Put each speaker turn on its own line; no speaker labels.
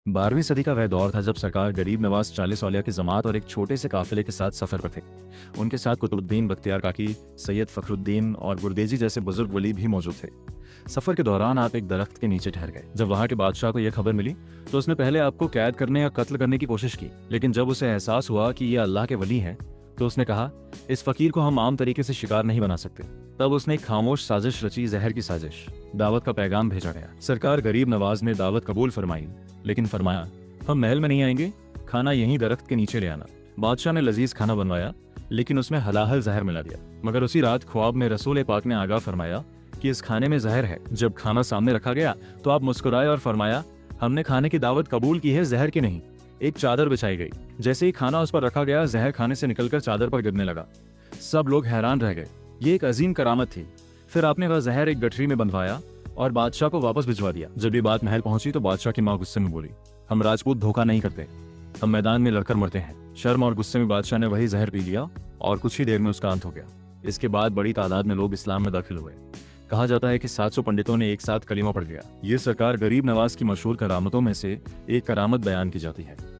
12वीं सदी का वह दौर था जब सरकार गरीब नवाज 40 औलिया की जमात और एक छोटे से काफिले के साथ सफर पर थे। उनके साथ कुतुबुद्दीन बख्तियार काकी, सैयद फखरुद्दीन और गुरदेजी जैसे बुजुर्ग वली भी मौजूद थे। सफर के दौरान आप एक दरख्त के नीचे ठहर गए। जब वहां के बादशाह को यह खबर मिली तो उसने पहले आपको कैद करने या कत्ल करने की कोशिश की, लेकिन जब उसे एहसास हुआ कि यह अल्लाह के वली हैं, तो उसने कहा, इस फकीर को हम आम तरीके से शिकार नहीं बना सकते। तब उसने एक खामोश साजिश रची, जहर की साजिश। दावत का पैगाम भेजा गया। सरकार गरीब नवाज ने दावत कबूल फरमाई, लेकिन फरमाया, हम महल में नहीं आएंगे, खाना यहीं दरख्त के नीचे ले आना। बादशाह ने लजीज खाना बनवाया, लेकिन उसमें हलाहल जहर मिला दिया। मगर उसी रात ख्वाब में रसूल पाक ने आगाह फरमाया कि इस खाने में जहर है। जब खाना सामने रखा गया तो आप मुस्कुराए और फरमाया, हमने खाने की दावत कबूल की है, जहर की नहीं। एक चादर बिछाई गई। जैसे ही खाना उस पर रखा गया, जहर खाने से निकलकर चादर पर गिरने लगा। सब लोग हैरान रह गए। ये एक अजीम करामत थी। फिर आपने वह जहर एक गठरी में बंधवाया और बादशाह को वापस भिजवा दिया। जब ये बात महल पहुंची तो बादशाह की माँ गुस्से में बोली, हम राजपूत धोखा नहीं करते, हम मैदान में लड़कर मरते हैं। शर्म और गुस्से में बादशाह ने वही जहर पी लिया और कुछ ही देर में उसका अंत हो गया। इसके बाद बड़ी तादाद में लोग इस्लाम में दाखिल हुए। कहा जाता है कि 700 पंडितों ने एक साथ कलीमा पढ़ लिया। ये सरकार गरीब नवाज की मशहूर करामतों में से एक करामत बयान की जाती है।